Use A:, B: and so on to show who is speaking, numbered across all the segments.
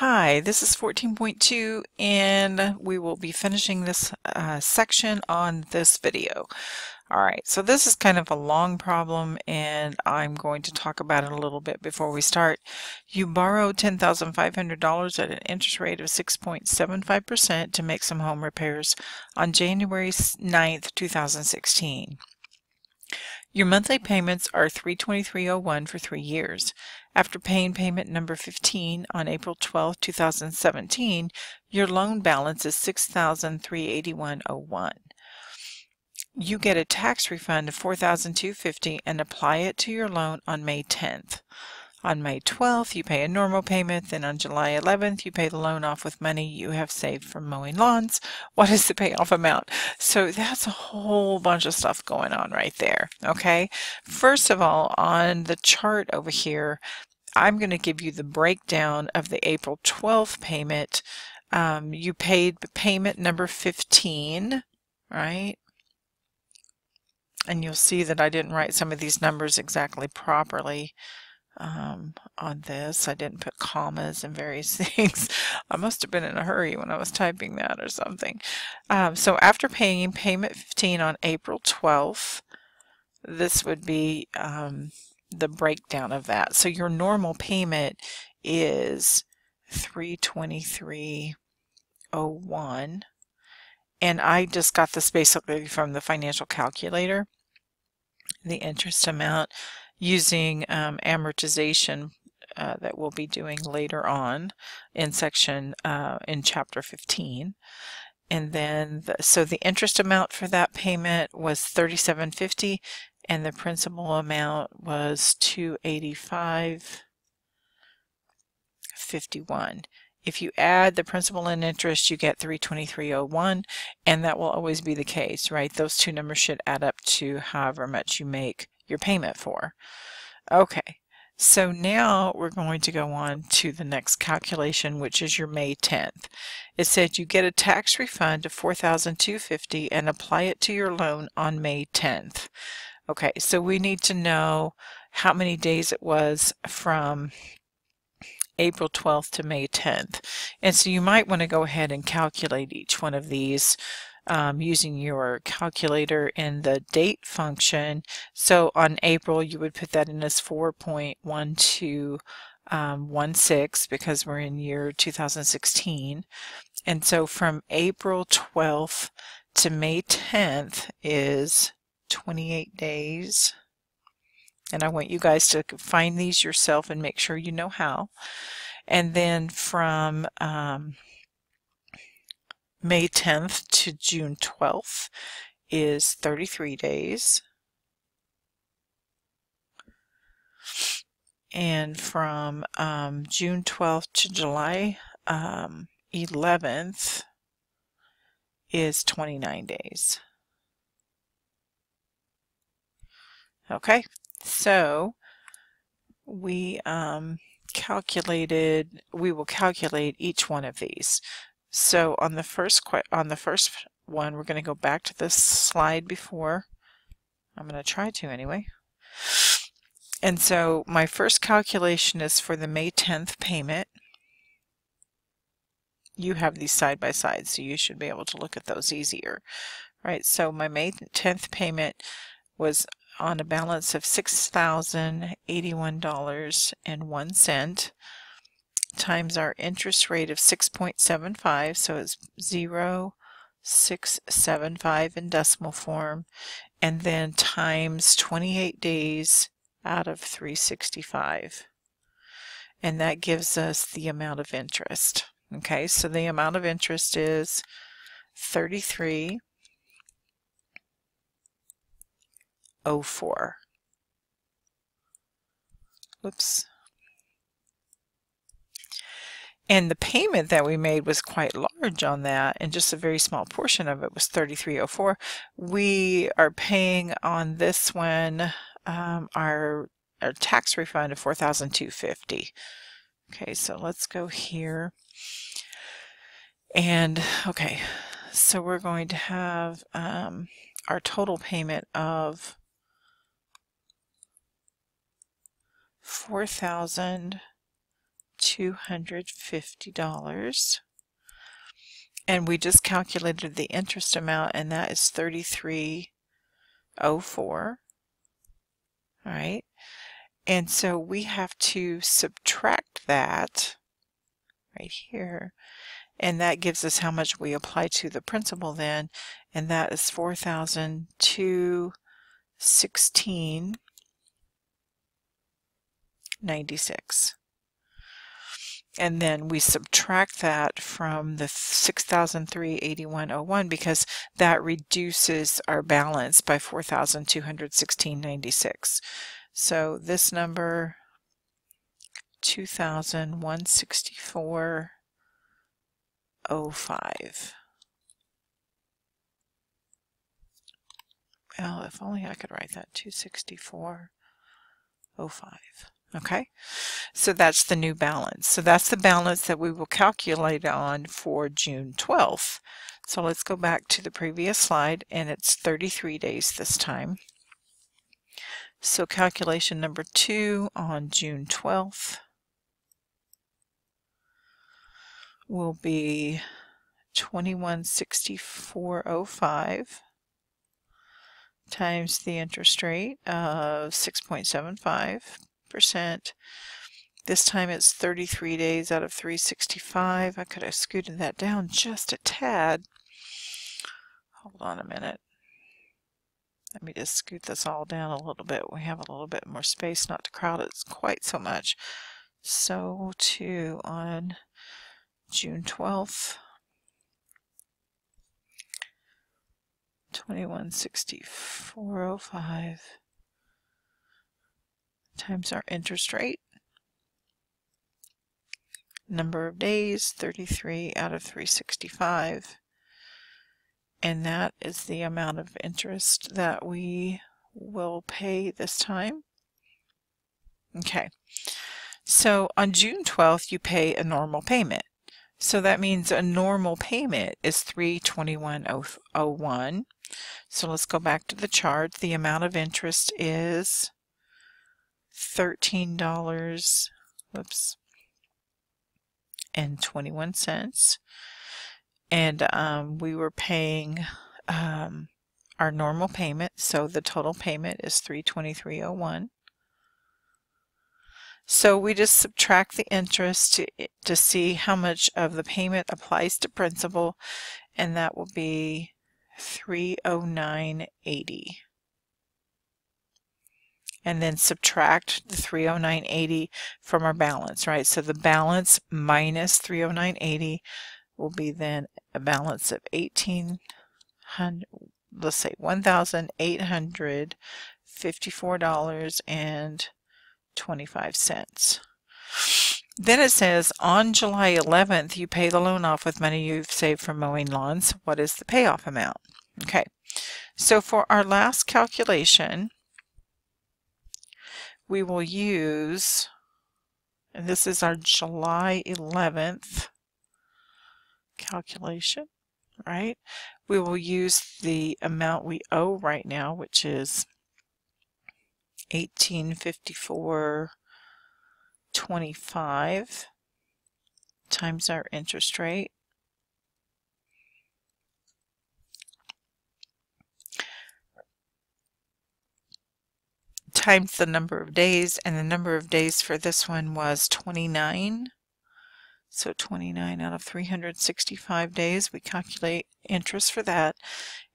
A: Hi, this is 14.2 and we will be finishing this section on this video. Alright, so this is kind of a long problem and I'm going to talk about it a little bit before we start. You borrowed $10,500 at an interest rate of 6.75% to make some home repairs on January 9th, 2016. Your monthly payments are $323.01 for 3 years. After paying payment number 15 on April 12, 2017, your loan balance is $6,381.01. You get a tax refund of $4,250 and apply it to your loan on May 10th. On May 12th, you pay a normal payment. Then on July 11th, you pay the loan off with money you have saved from mowing lawns. What is the payoff amount? So that's a whole bunch of stuff going on right there. Okay. First of all, on the chart over here, I'm going to give you the breakdown of the April 12th payment. You paid payment number 15, right? And you'll see that I didn't write some of these numbers exactly properly. On this, I didn't put commas and various things. I must have been in a hurry when I was typing that or something. So after paying payment 15 on April 12th, this would be the breakdown of that. So your normal payment is $323.01, and I just got this basically from the financial calculator. The interest amount using amortization that we'll be doing later on in in chapter 15. And then so the interest amount for that payment was $37.50 and the principal amount was $285.51. If you add the principal and interest, you get $323.01, and that will always be the case, right? Those two numbers should add up to however much you make your payment for. Okay, so now we're going to go on to the next calculation, which is your May 10th. It said you get a tax refund of $4,250 and apply it to your loan on May 10th. Okay, so we need to know how many days it was from April 12th to May 10th. And so you might want to go ahead and calculate each one of these using your calculator in the date function. So on April, you would put that in as 4.1216 because we're in year 2016. And so from April 12th to May 10th is 28 days. And I want you guys to find these yourself and make sure you know how. And then from May 10th to June 12th is 33 days. And from June 12th to July 11th is 29 days. Okay, so we will calculate each one of these. So on the first one, we're going to go back to this slide before. I'm going to try to anyway. And so my first calculation is for the May 10th payment. You have these side by side, so you should be able to look at those easier. Right, so my May 10th payment was on a balance of $6,081.01 times our interest rate of 6.75, so it's 0.675 in decimal form, and then times 28 days out of 365. And that gives us the amount of interest. Okay, so the amount of interest is 33.04. Oops. And the payment that we made was quite large on that, and just a very small portion of it was $33.04. We are paying on this one our tax refund of $4,250. Okay, so let's go here. And okay, so we're going to have our total payment of $4,250 $250. And we just calculated the interest amount, and that is $33.04. All right. And so we have to subtract that right here. And that gives us how much we apply to the principal then. And that is $4,216.96. And then we subtract that from the $6,381.01 because that reduces our balance by $4,216.96. So this number, $2,164.05. Well, if only I could write that, $264.05. Okay, so that's the new balance. So that's the balance that we will calculate on for June 12th. So let's go back to the previous slide, and it's 33 days this time. So calculation number 2 on June 12th will be $2,164.05 times the interest rate of 6.75%. This time it's 33 days out of 365. I could have scooted that down just a tad. Hold on a minute. Let me just scoot this all down a little bit. We have a little bit more space not to crowd it quite so much. So too on June 12th, $2,164.05 times our interest rate. Number of days, 33 out of 365. And that is the amount of interest that we will pay this time. Okay, so on June 12th, you pay a normal payment. So that means a normal payment is $321.01. So let's go back to the chart. The amount of interest is $13.21. And we were paying our normal payment, so the total payment is $323.01. So we just subtract the interest to see how much of the payment applies to principal, and that will be $309.80. And then subtract the $309.80 from our balance, right? So the balance minus $309.80 will be then a balance of $1,854.25. Then it says on July 11th, you pay the loan off with money you've saved from mowing lawns. What is the payoff amount? Okay, so for our last calculation, we will use, and this is our July 11th calculation, right? We will use the amount we owe right now, which is $1,854.25 times our interest rate. Times the number of days, and the number of days for this one was 29. So 29 out of 365 days, we calculate interest for that,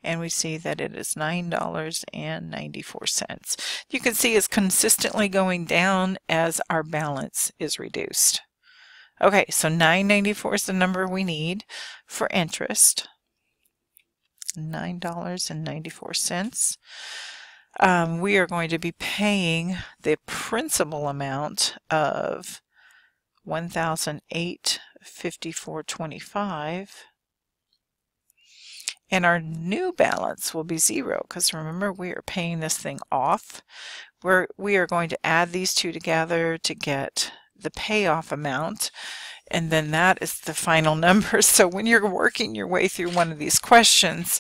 A: and we see that it is $9.94. You can see it's consistently going down as our balance is reduced. Okay, so $9.94 is the number we need for interest. $9.94. We are going to be paying the principal amount of $1,854.25, and our new balance will be zero because remember we are paying this thing off. We are going to add these two together to get the payoff amount, and then that is the final number. So when you're working your way through one of these questions,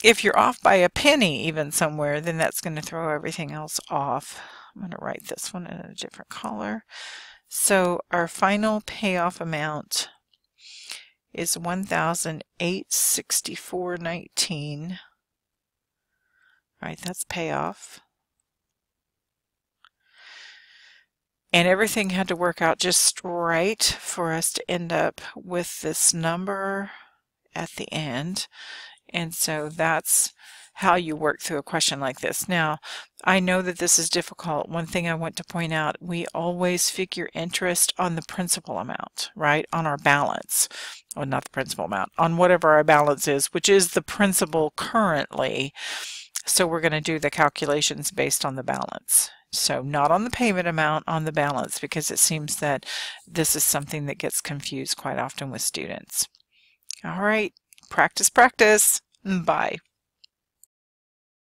A: if you're off by a penny even somewhere, then that's going to throw everything else off. I'm going to write this one in a different color. So our final payoff amount is $1,864.19. Right, that's payoff. And everything had to work out just right for us to end up with this number at the end. And so that's how you work through a question like this. Now, I know that this is difficult. One thing I want to point out, we always figure interest on the principal amount, right? On our balance. Well, not the principal amount, on whatever our balance is, which is the principal currently. So we're going to do the calculations based on the balance. So not on the payment amount, on the balance, because it seems that this is something that gets confused quite often with students. All right, practice, practice. Bye.